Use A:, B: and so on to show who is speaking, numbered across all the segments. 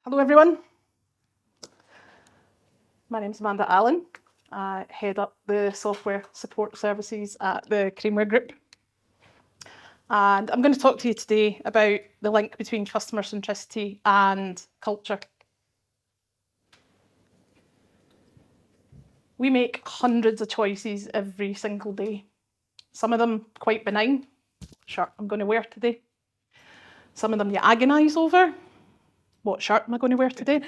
A: Hello everyone, my name's Amanda Allan. I head up the software support services at the Craneware Group. And I'm going to talk to you today about the link between customer centricity and culture. We make hundreds of choices every single day. Some of them quite benign, shirt I'm going to wear today. Some of them you agonise over, what shirt am I going to wear today?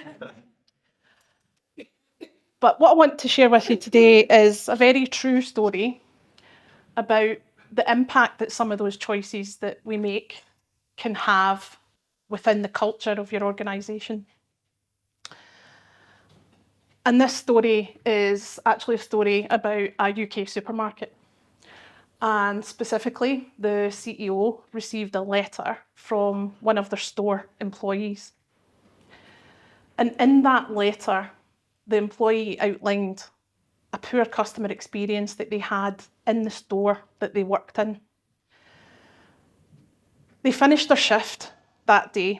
A: But what I want to share with you today is a very true story about the impact that some of those choices that we make can have within the culture of your organisation. And this story is actually a story about a UK supermarket. And specifically, the CEO received a letter from one of their store employees. And in that letter, the employee outlined a poor customer experience that they had in the store that they worked in. They finished their shift that day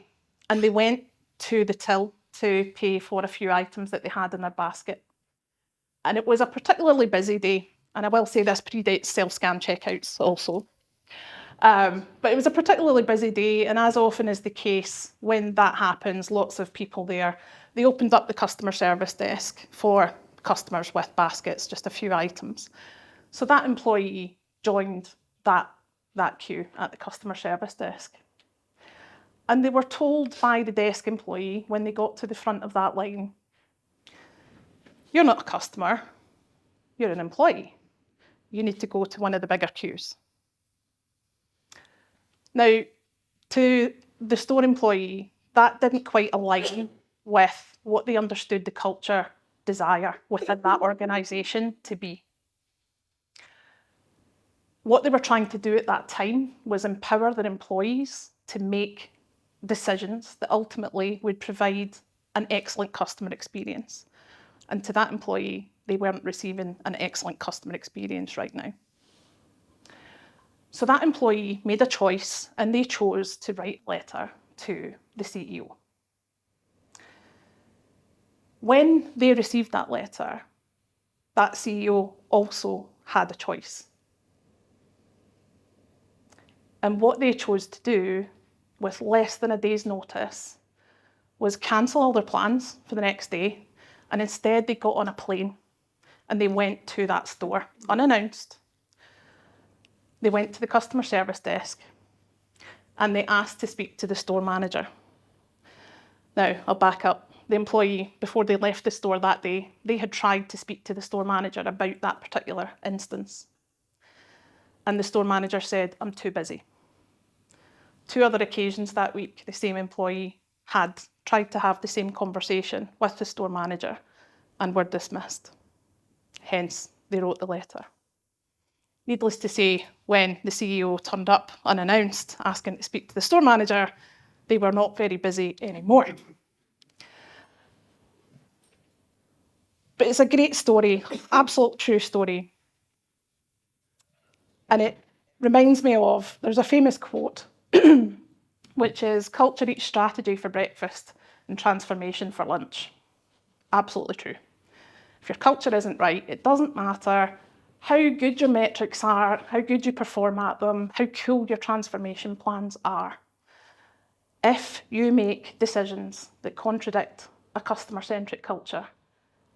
A: and they went to the till to pay for a few items that they had in their basket. And it was a particularly busy day. And I will say this predates self-scan checkouts also. But it was a particularly busy day. And as often is the case, when that happens, lots of people there, they opened up the customer service desk for customers with baskets, just a few items. So that employee joined that queue at the customer service desk. And they were told by the desk employee when they got to the front of that line, you're not a customer, you're an employee. You need to go to one of the bigger queues. Now, to the store employee, that didn't quite align with what they understood the culture desire within that organisation to be. What they were trying to do at that time was empower their employees to make decisions that ultimately would provide an excellent customer experience. And to that employee, they weren't receiving an excellent customer experience right now. So that employee made a choice and they chose to write a letter to the CEO. When they received that letter, that CEO also had a choice. And what they chose to do, with less than a day's notice, was cancel all their plans for the next day, and instead they got on a plane and they went to that store unannounced. They went to the customer service desk and they asked to speak to the store manager. Now, I'll back up. The employee, before they left the store that day, they had tried to speak to the store manager about that particular instance. And the store manager said, I'm too busy. 2 other occasions that week, the same employee had tried to have the same conversation with the store manager and were dismissed. Hence, they wrote the letter. Needless to say, when the CEO turned up unannounced, asking to speak to the store manager, they were not very busy anymore. But it's a great story, absolute true story. And it reminds me of, there's a famous quote, which is, culture eats strategy for breakfast and transformation for lunch. Absolutely true. If your culture isn't right, it doesn't matter how good your metrics are, how good you perform at them, how cool your transformation plans are. If you make decisions that contradict a customer-centric culture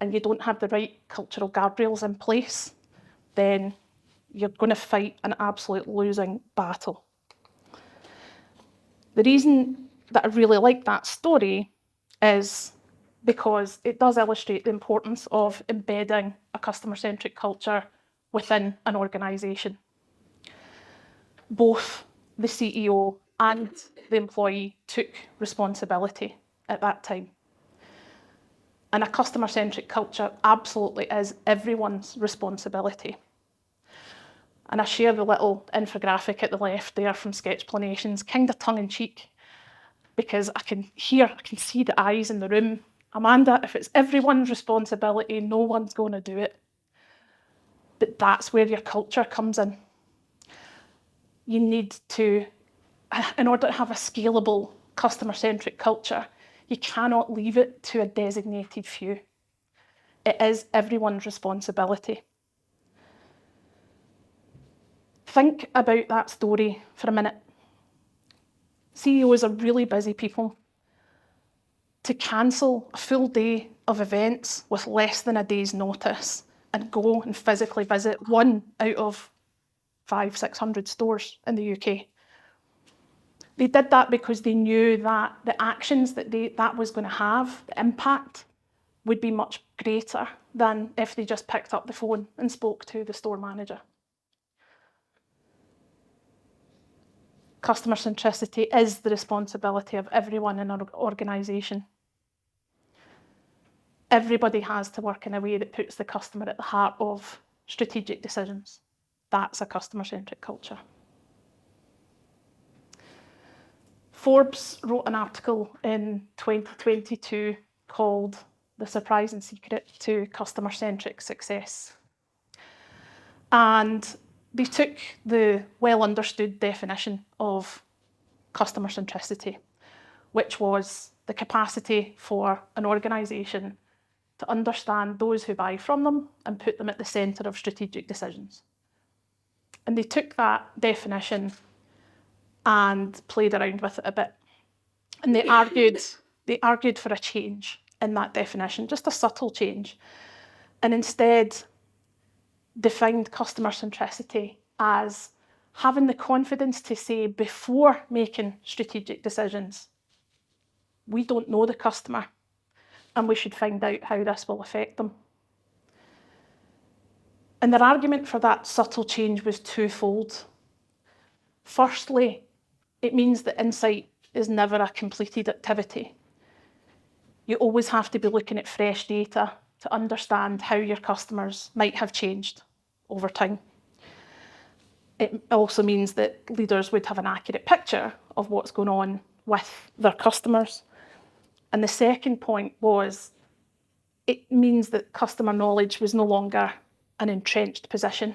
A: and you don't have the right cultural guardrails in place, then you're going to fight an absolute losing battle. The reason that I really like that story is because it does illustrate the importance of embedding a customer-centric culture within an organisation. Both the CEO and the employee took responsibility at that time. And a customer-centric culture absolutely is everyone's responsibility. And I share the little infographic at the left there from Sketchplanations, kind of tongue-in-cheek, because I can see the eyes in the room. Amanda, if it's everyone's responsibility, no one's going to do it. But that's where your culture comes in. You need to, in order to have a scalable customer-centric culture, You cannot leave it to a designated few. It is everyone's responsibility. Think about that story for a minute. CEOs are really busy people. To cancel a full day of events with less than a day's notice and go and physically visit 1 out of 500-600 stores in the UK. They did that because they knew that the actions that was going to have, the impact, would be much greater than if they just picked up the phone and spoke to the store manager. Customer centricity is the responsibility of everyone in our organisation. Everybody has to work in a way that puts the customer at the heart of strategic decisions. That's a customer-centric culture. Forbes wrote an article in 2022 called "The Surprising Secret to Customer-Centric Success." And they took the well-understood definition of customer centricity, which was the capacity for an organisation to understand those who buy from them and put them at the centre of strategic decisions. And they took that definition and played around with it a bit. And they argued for a change in that definition, just a subtle change, and instead defined customer centricity as having the confidence to say before making strategic decisions, we don't know the customer and we should find out how this will affect them. And their argument for that subtle change was twofold. Firstly, it means that insight is never a completed activity. You always have to be looking at fresh data to understand how your customers might have changed over time. It also means that leaders would have an accurate picture of what's going on with their customers. And the second point was, it means that customer knowledge was no longer an entrenched position.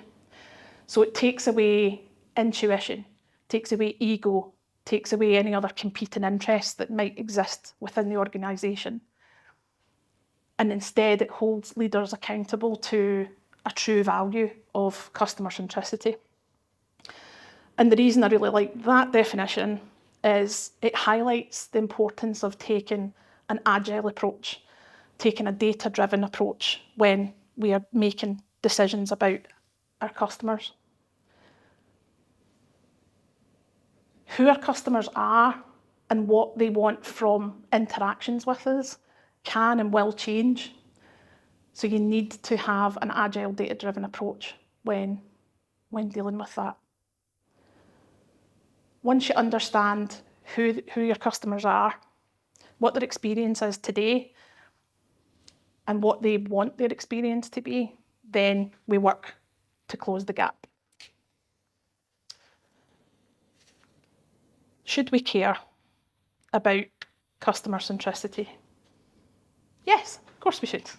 A: So it takes away intuition, takes away ego, takes away any other competing interests that might exist within the organisation. And instead, it holds leaders accountable to a true value of customer centricity. And the reason I really like that definition is it highlights the importance of taking an agile approach, taking a data-driven approach when we are making decisions about our customers. Who our customers are and what they want from interactions with us can and will change. So you need to have an agile, data-driven approach when dealing with that. Once you understand who your customers are, what their experience is today, and what they want their experience to be, then we work to close the gap. Should we care about customer centricity? Yes, of course we should.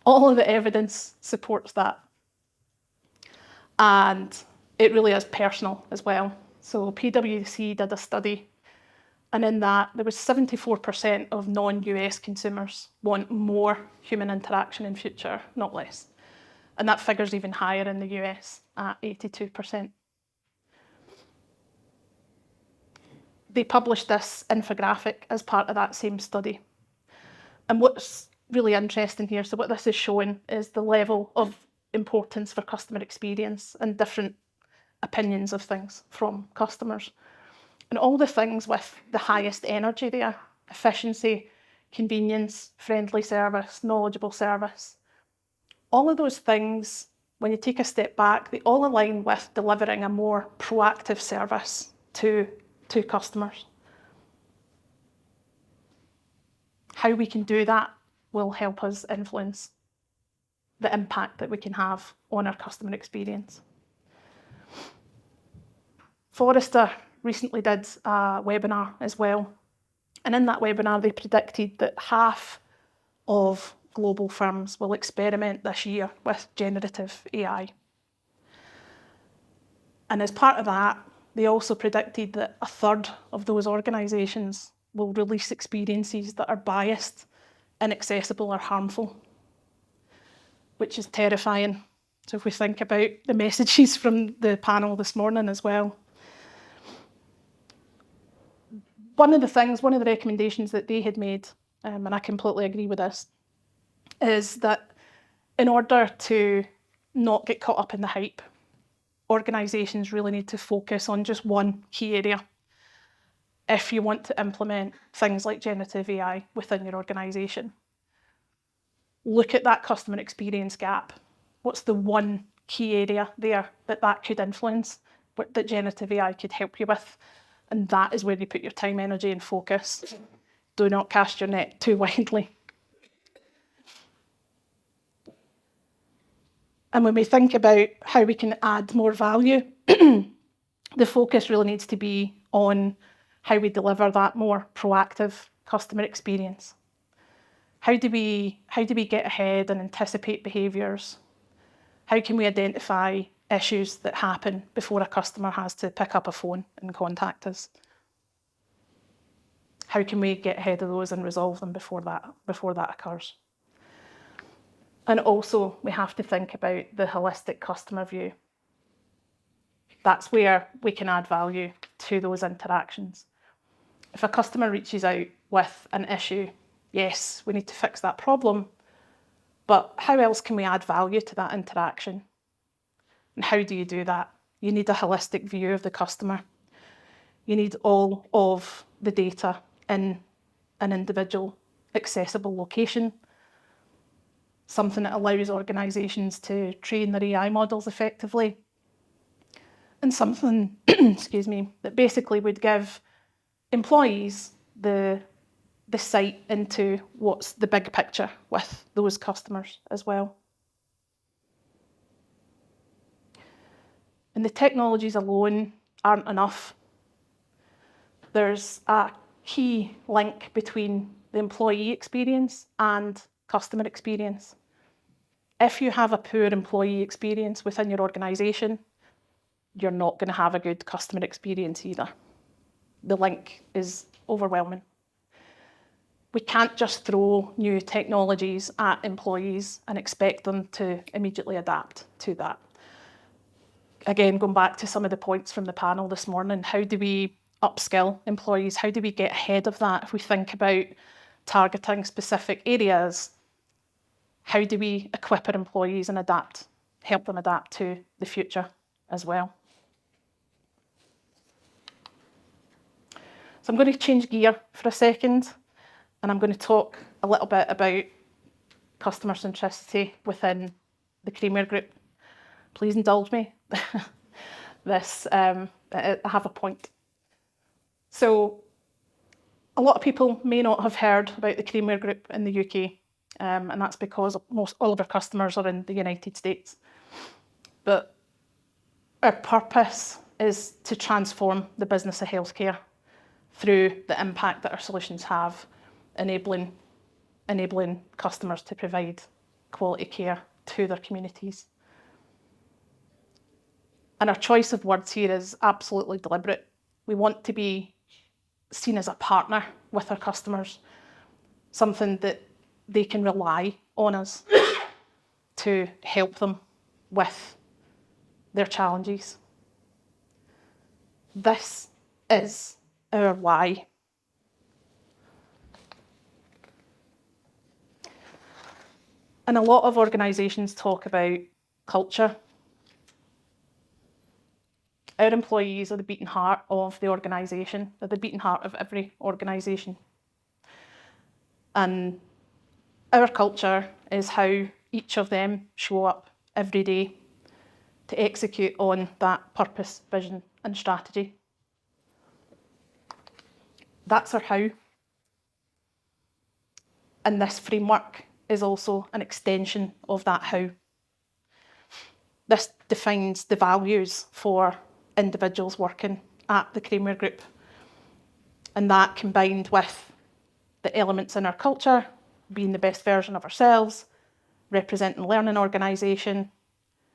A: All of the evidence supports that. And it really is personal as well. So PwC did a study, and in that there was 74% of non-US consumers want more human interaction in future, not less. And that figure's even higher in the US at 82%. They published this infographic as part of that same study. And what's really interesting here, so what this is showing is the level of importance for customer experience and different opinions of things from customers. And all the things with the highest energy there, efficiency, convenience, friendly service, knowledgeable service, all of those things, when you take a step back, they all align with delivering a more proactive service to customers. How we can do that will help us influence the impact that we can have on our customer experience. Forrester recently did a webinar as well. And in that webinar, they predicted that half of global firms will experiment this year with generative AI. And as part of that, they also predicted that a third of those organisations will release experiences that are biased, inaccessible, or harmful, which is terrifying. So if we think about the messages from the panel this morning as well. One of the recommendations that they had made, and I completely agree with this, is that in order to not get caught up in the hype, organisations really need to focus on just one key area if you want to implement things like generative AI within your organisation. Look at that customer experience gap. What's the one key area there that could influence, that generative AI could help you with? And that is where you put your time, energy, and focus. Do not cast your net too widely. And when we think about how we can add more value, the focus really needs to be on how we deliver that more proactive customer experience. How do we get ahead and anticipate behaviours? How can we identify issues that happen before a customer has to pick up a phone and contact us? How can we get ahead of those and resolve them before that occurs? And also, we have to think about the holistic customer view. That's where we can add value to those interactions. If a customer reaches out with an issue, yes, we need to fix that problem, but how else can we add value to that interaction? And how do you do that? You need a holistic view of the customer. You need all of the data in an individual accessible location, something that allows organisations to train their AI models effectively, and something, excuse me, that basically would give employees the sight into what's the big picture with those customers as well. And the technologies alone aren't enough. There's a key link between the employee experience and customer experience. If you have a poor employee experience within your organisation, you're not going to have a good customer experience either. The link is overwhelming. We can't just throw new technologies at employees and expect them to immediately adapt to that. Again, going back to some of the points from the panel this morning, how do we upskill employees? How do we get ahead of that? If we think about targeting specific areas, how do we equip our employees and help them adapt to the future as well? So I'm going to change gear for a second, and I'm going to talk a little bit about customer centricity within the Craneware Group. Please indulge me. I have a point. So a lot of people may not have heard about the Craneware Group in the UK, and that's because all of our customers are in the United States. But our purpose is to transform the business of healthcare through the impact that our solutions have, enabling customers to provide quality care to their communities. And our choice of words here is absolutely deliberate. We want to be seen as a partner with our customers, something that they can rely on us to help them with their challenges. This is our why. And a lot of organisations talk about culture. Our employees are the beating heart of the organisation. They're the beating heart of every organisation. And our culture is how each of them show up every day to execute on that purpose, vision, and strategy. That's our how. And this framework is also an extension of that how. This defines the values for individuals working at the Craneware Group. And that combined with the elements in our culture, being the best version of ourselves, representing a learning organisation,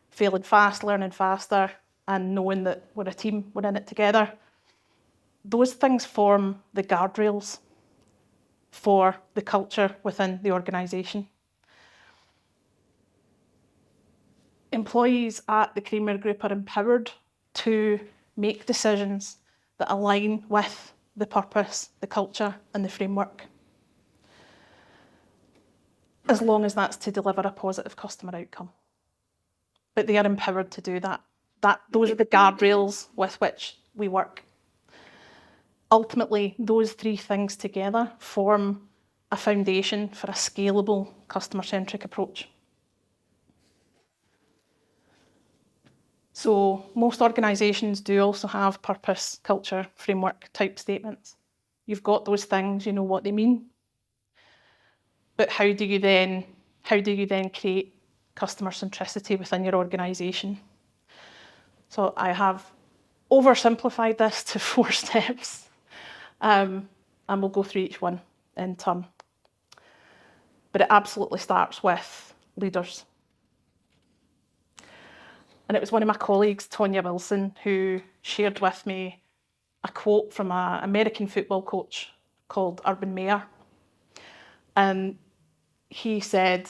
A: failing fast, learning faster, and knowing that we're a team, we're in it together. Those things form the guardrails for the culture within the organisation. Employees at the Craneware Group are empowered to make decisions that align with the purpose, the culture and the framework, as long as that's to deliver a positive customer outcome. But they are empowered to do that. Those are the guardrails with which we work. Ultimately, those three things together form a foundation for a scalable customer-centric approach. So most organisations do also have purpose, culture, framework type statements. You've got those things, you know what they mean. But how do you then create customer centricity within your organisation? So I have oversimplified this to 4 steps, and we'll go through each one in turn. But it absolutely starts with leaders. And it was one of my colleagues, Tonya Wilson, who shared with me a quote from an American football coach called Urban Meyer. And he said,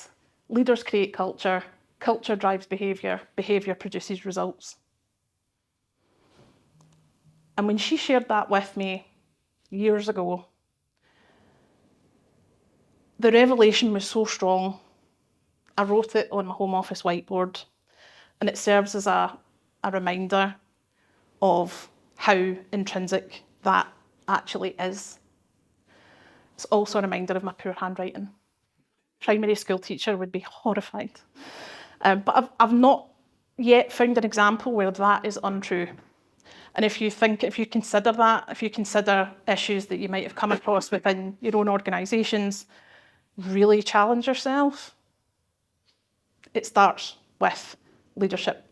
A: leaders create culture, culture drives behaviour, behaviour produces results. And when she shared that with me years ago, the revelation was so strong, I wrote it on my home office whiteboard, and it serves as a reminder of how intrinsic that actually is. It's also a reminder of my poor handwriting. Primary school teacher would be horrified. But I've not yet found an example where that is untrue. And if you consider issues that you might have come across within your own organisations, really challenge yourself. It starts with leadership.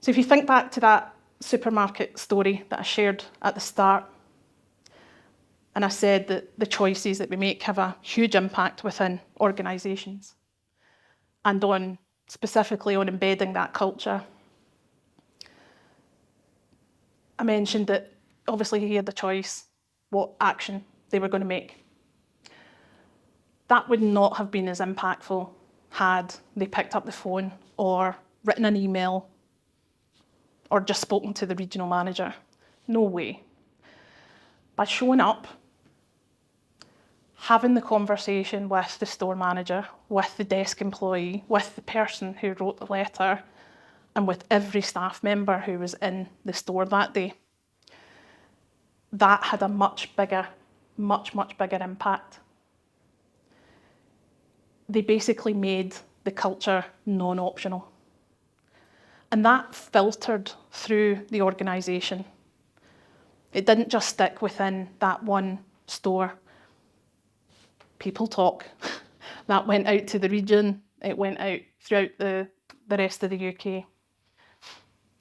A: So if you think back to that supermarket story that I shared at the start, and I said that the choices that we make have a huge impact within organisations and specifically on embedding that culture. I mentioned that obviously he had the choice what action they were going to make. That would not have been as impactful had they picked up the phone or written an email or just spoken to the regional manager. No way. By showing up, having the conversation with the store manager, with the desk employee, with the person who wrote the letter, and with every staff member who was in the store that day, that had a much bigger impact. They basically made the culture non-optional. And that filtered through the organisation. It didn't just stick within that one store. People talk. That went out to the region. It went out throughout the rest of the UK.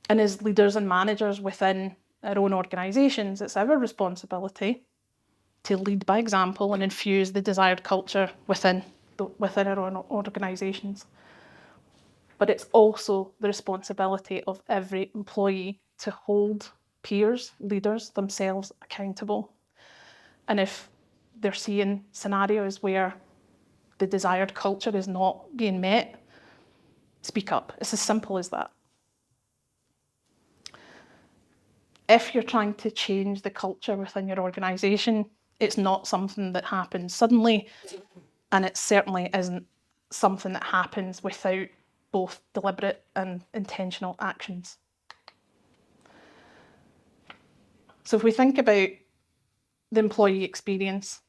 A: And as leaders and managers within our own organisations, it's our responsibility to lead by example and infuse the desired culture within our own organisations. But it's also the responsibility of every employee to hold peers, leaders themselves accountable. And if they're seeing scenarios where the desired culture is not being met, speak up. It's as simple as that. If you're trying to change the culture within your organisation, it's not something that happens suddenly, and it certainly isn't something that happens without both deliberate and intentional actions. So if we think about the employee experience,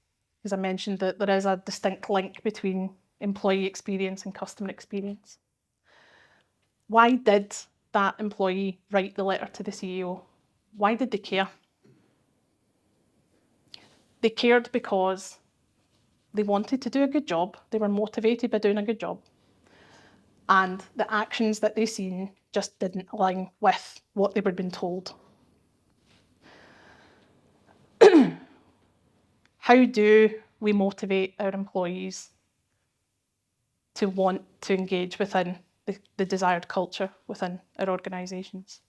A: as I mentioned that there is a distinct link between employee experience and customer experience. Why did that employee write the letter to the CEO? Why did they care? They cared because they wanted to do a good job. They were motivated by doing a good job. And the actions that they seen just didn't align with what they were being told. How do we motivate our employees to want to engage within the desired culture within our organisations?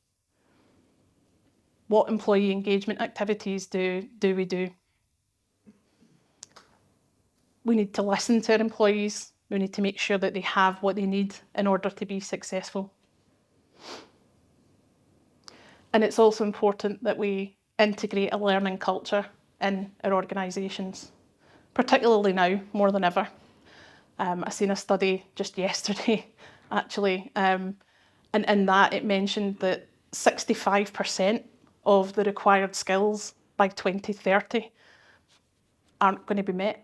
A: What employee engagement activities do we do? We need to listen to our employees. We need to make sure that they have what they need in order to be successful. And it's also important that we integrate a learning culture in our organisations, particularly now, more than ever. I seen a study just yesterday, actually, and in that it mentioned that 65% of the required skills by 2030 aren't going to be met,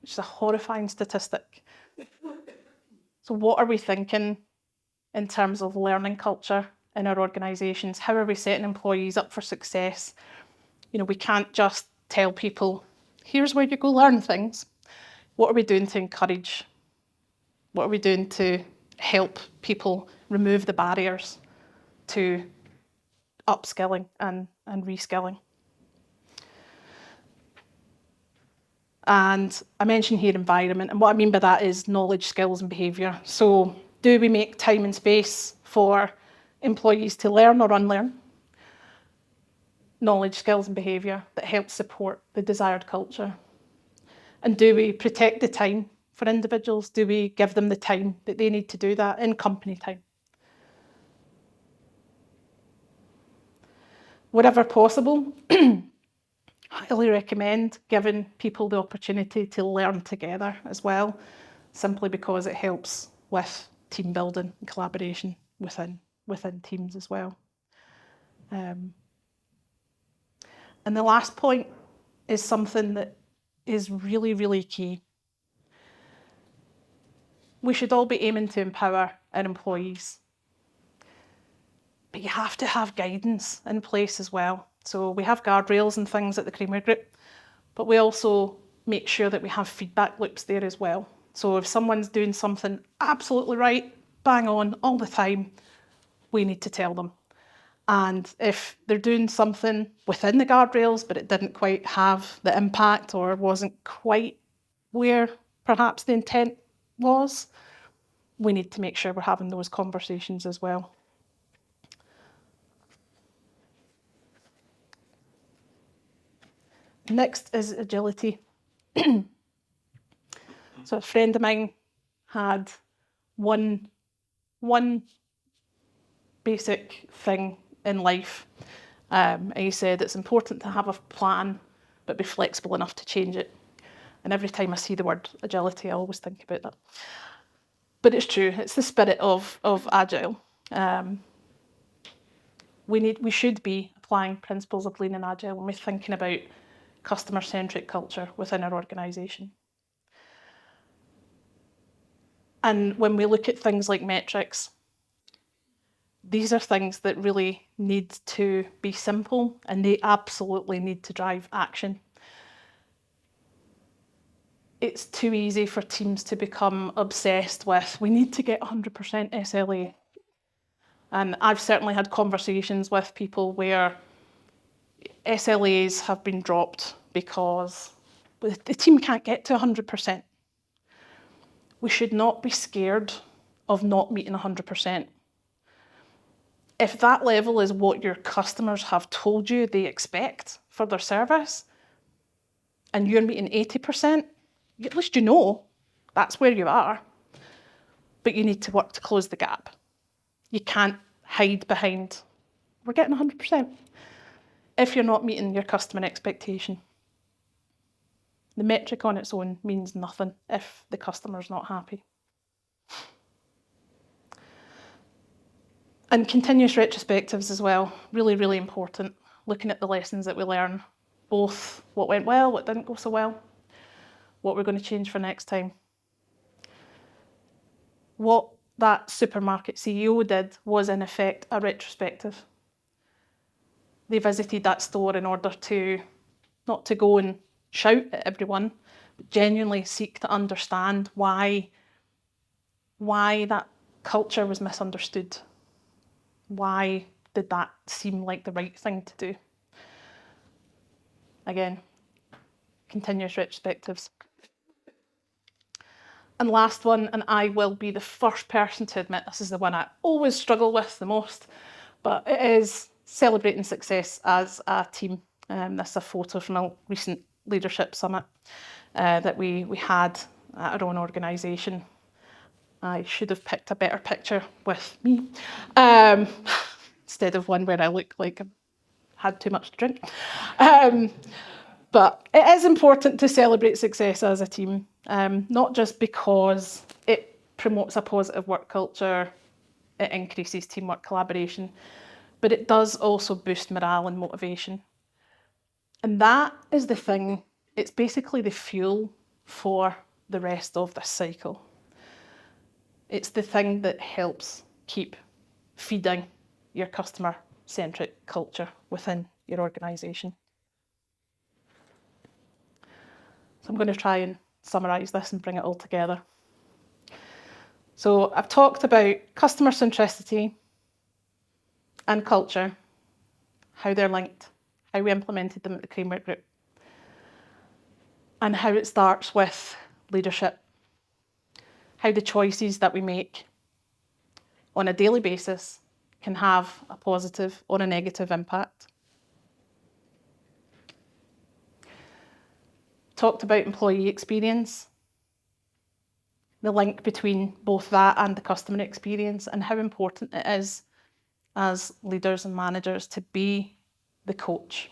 A: which is a horrifying statistic. So what are we thinking in terms of learning culture in our organisations? How are we setting employees up for success? You know, we can't just tell people, here's where you go learn things. What are we doing to encourage? What are we doing to help people remove the barriers to upskilling and reskilling? And I mentioned here environment, and what I mean by that is knowledge, skills and behaviour. So do we make time and space for employees to learn or unlearn knowledge, skills and behaviour that helps support the desired culture? And do we protect the time for individuals? Do we give them the time that they need to do that in company time? Wherever possible, highly recommend giving people the opportunity to learn together as well, simply because it helps with team building and collaboration within teams as well. And the last point is something that is really, really key. We should all be aiming to empower our employees, but you have to have guidance in place as well. So we have guardrails and things at the Craneware Group, but we also make sure that we have feedback loops there as well. So if someone's doing something absolutely right, bang on all the time, we need to tell them. And if they're doing something within the guardrails, but it didn't quite have the impact or wasn't quite where perhaps the intent was, we need to make sure we're having those conversations as well. Next is agility. So a friend of mine had one basic thing in life. And he said it's important to have a plan, but be flexible enough to change it. And every time I see the word agility, I always think about that. But it's true, it's the spirit of agile. We should be applying principles of lean and agile when we're thinking about customer-centric culture within our organisation. And when we look at things like metrics, these are things that really need to be simple and they absolutely need to drive action. It's too easy for teams to become obsessed with, we need to get 100% SLA. And I've certainly had conversations with people where SLAs have been dropped because the team can't get to 100%. We should not be scared of not meeting 100%. If that level is what your customers have told you they expect for their service, and you're meeting 80%, at least you know that's where you are. But you need to work to close the gap. You can't hide behind, we're getting 100%, if you're not meeting your customer expectation. The metric on its own means nothing if the customer's not happy. And continuous retrospectives as well, really, really important. Looking at the lessons that we learn, both what went well, what didn't go so well, what we're going to change for next time. What that supermarket CEO did was in effect a retrospective. They visited that store in order to, not to go and shout at everyone, but genuinely seek to understand why that culture was misunderstood. Why did that seem like the right thing to do? Again, continuous retrospectives. And last one, and I will be the first person to admit this is the one I always struggle with the most, but it is celebrating success as a team. This is a photo from a recent leadership summit. that we had at our own organisation. I should have picked a better picture with me, instead of one where I look like I've had too much to drink. But it is important to celebrate success as a team, not just because it promotes a positive work culture, it increases teamwork collaboration, but it does also boost morale and motivation. And that is the thing, it's basically the fuel for the rest of this cycle. It's the thing that helps keep feeding your customer-centric culture within your organisation. So I'm going to try and summarise this and bring it all together. So I've talked about customer centricity and culture, how they're linked, how we implemented them at the Craneware Group, and how it starts with leadership, how the choices that we make on a daily basis can have a positive or a negative impact. Talked about employee experience, the link between both that and the customer experience, and how important it is as leaders and managers to be the coach.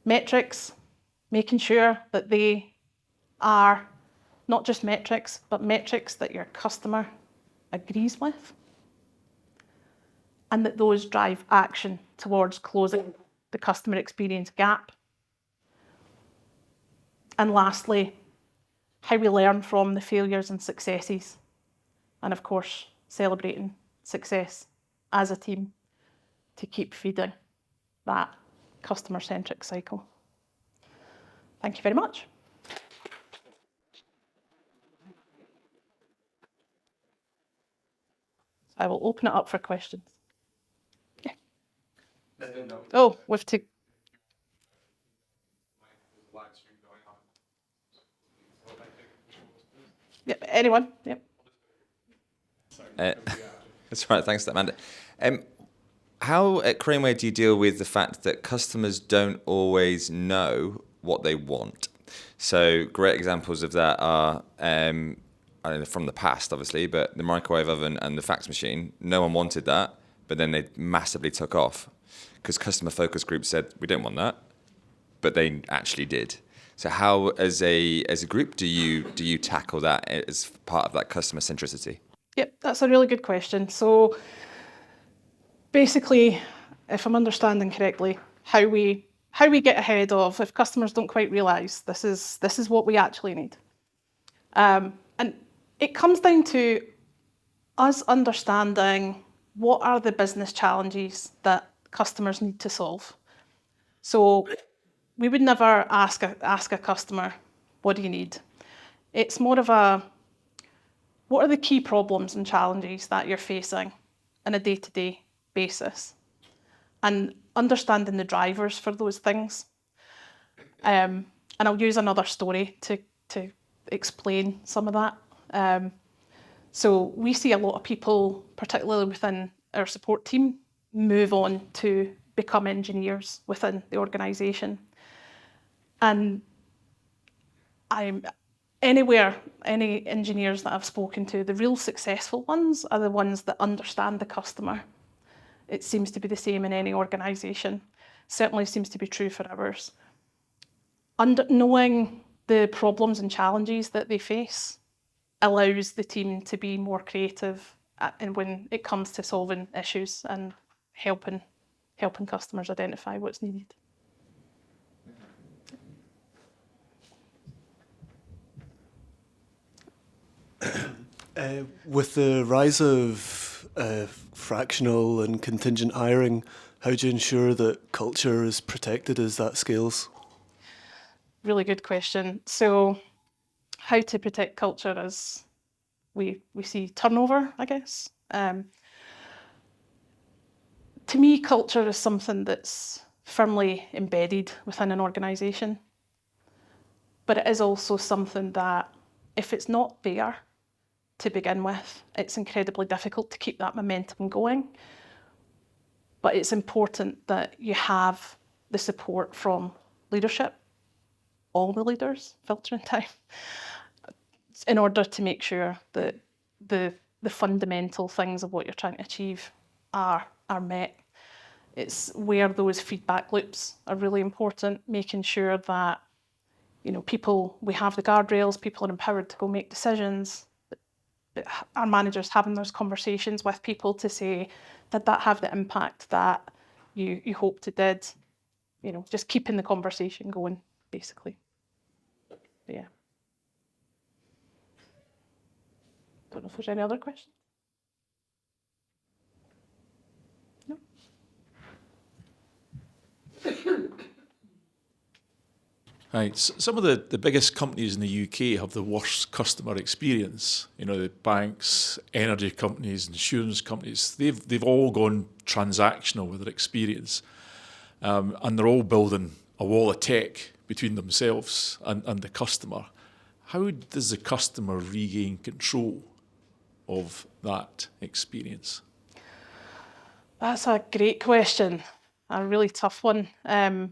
A: Metrics, making sure that they are not just metrics, but metrics that your customer agrees with, and that those drive action towards closing the customer experience gap. And lastly, how we learn from the failures and successes, and of course, celebrating success as a team to keep feeding that customer-centric cycle. Thank you very much. I will open it up for questions. Yeah. Oh, we've to. Yep, anyone? Yep.
B: That's right, thanks, Amanda. How at Craneware do you deal with the fact that customers don't always know what they want? So great examples of that are, I don't know, from the past, obviously, but the microwave oven and the fax machine, no one wanted that, but then they massively took off because customer focus groups said, we don't want that, but they actually did. So how, as a group, do you tackle that as part of that customer centricity?
A: Yep, that's a really good question. So basically, if I'm understanding correctly, how we get ahead of if customers don't quite realise this is what we actually need. And it comes down to us understanding what are the business challenges that customers need to solve. So we would never ask a customer, what do you need? It's more of a, what are the key problems and challenges that you're facing on a day-to-day basis? And understanding the drivers for those things. And I'll use another story to explain some of that. So we see a lot of people, particularly within our support team, move on to become engineers within the organisation. And any engineers that I've spoken to, the real successful ones are the ones that understand the customer. It seems to be the same in any organisation. Certainly seems to be true for ours. Knowing the problems and challenges that they face allows the team to be more creative and when it comes to solving issues and helping customers identify what's needed.
C: With the rise of fractional and contingent hiring, how do you ensure that culture is protected as that scales?
A: Really good question. So how to protect culture is we see turnover, I guess. To me, culture is something that's firmly embedded within an organisation. But it is also something that if it's not there to begin with, it's incredibly difficult to keep that momentum going. But it's important that you have the support from leadership, all the leaders, filtering time, in order to make sure that the fundamental things of what you're trying to achieve are met. It's where those feedback loops are really important, making sure that, you know, we have the guardrails, people are empowered to go make decisions, but our managers having those conversations with people to say, did that have the impact that you hoped it did? You know, just keeping the conversation going, basically. But yeah. Don't know if there's any other questions. No?
D: Right. Some of the biggest companies in the UK have the worst customer experience. You know, the banks, energy companies, insurance companies, they've all gone transactional with their experience. And they're all building a wall of tech between themselves and the customer. How does the customer regain control of that experience?
A: That's a great question, a really tough one. I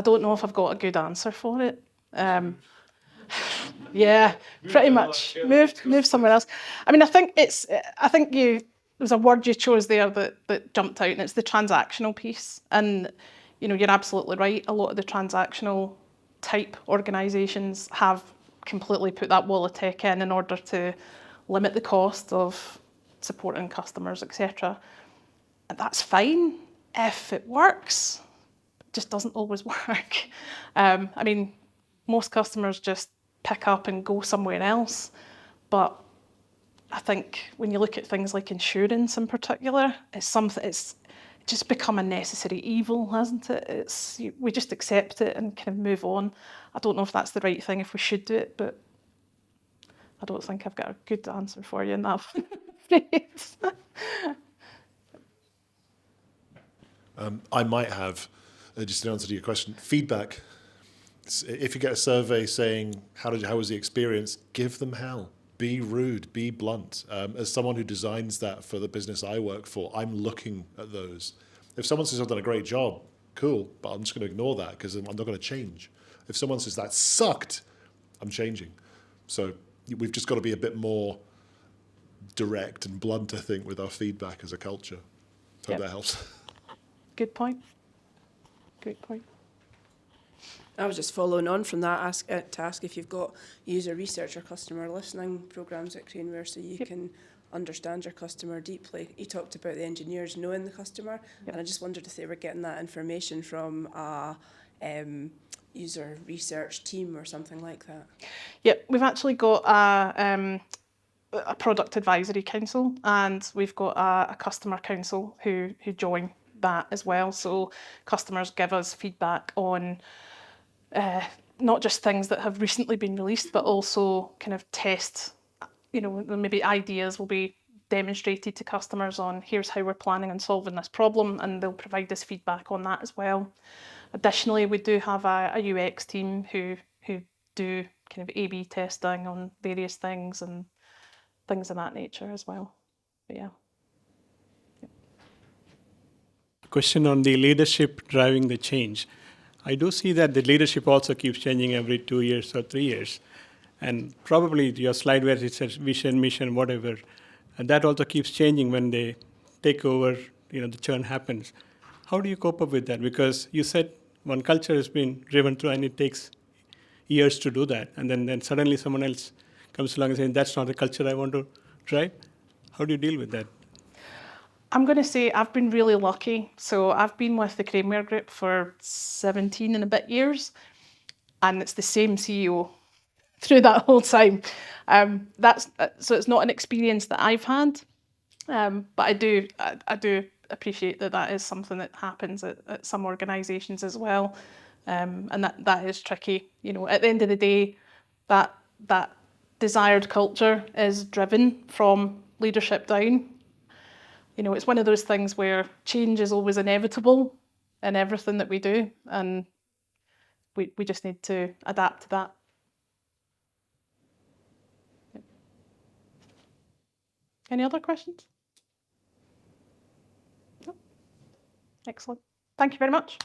A: don't know if I've got a good answer for it. Yeah, pretty much. Move somewhere else. I mean, I think there's a word you chose there that jumped out, and it's the transactional piece. And you know, you're absolutely right. A lot of the transactional type organisations have completely put that wall of tech in order to limit the cost of supporting customers, etc. And that's fine if it works. Just doesn't always work. I mean, most customers just pick up and go somewhere else. But I think when you look at things like insurance in particular, it's just become a necessary evil, hasn't it? We just accept it and kind of move on. I don't know if that's the right thing, if we should do it, but I don't think I've got a good answer for you in that phrase.
E: I might have, just an answer to your question, feedback. If you get a survey saying, how was the experience, give them hell. Be rude, be blunt. As someone who designs that for the business I work for, I'm looking at those. If someone says I've done a great job, cool, but I'm just going to ignore that because I'm not going to change. If someone says that sucked, I'm changing. So we've just got to be a bit more direct and blunt, I think, with our feedback as a culture. Hope that helps.
A: Good point. Great point.
F: I was just following on from that to ask if you've got user research or customer listening programs at Craneware so you can understand your customer deeply. You talked about the engineers knowing the customer, and I just wondered if they were getting that information from a user research team or something like that.
A: Yep, we've actually got a product advisory council, and we've got a customer council who join that as well. So customers give us feedback on not just things that have recently been released, but also kind of test, you know, maybe ideas will be demonstrated to customers on here's how we're planning on solving this problem, and they'll provide us feedback on that as well. Additionally, we do have a UX team who do kind of A/B testing on various things and things of that nature as well. But yeah.
G: Question on the leadership driving the change. I do see that the leadership also keeps changing every 2 years or 3 years. And probably your slide where it says vision, mission, whatever, and that also keeps changing when they take over, you know, the churn happens. How do you cope up with that? Because you said one culture has been driven through and it takes years to do that. And then suddenly someone else comes along and says, that's not the culture I want to drive. How do you deal with that?
A: I'm going to say I've been really lucky. So I've been with the Craneware Group for 17 and a bit years, and it's the same CEO through that whole time. So it's not an experience that I've had, but I do appreciate that is something that happens at some organisations as well, and that is tricky. You know, at the end of the day, that desired culture is driven from leadership down. You know, it's one of those things where change is always inevitable in everything that we do, and we just need to adapt to that. Any other questions? No? Excellent. Thank you very much.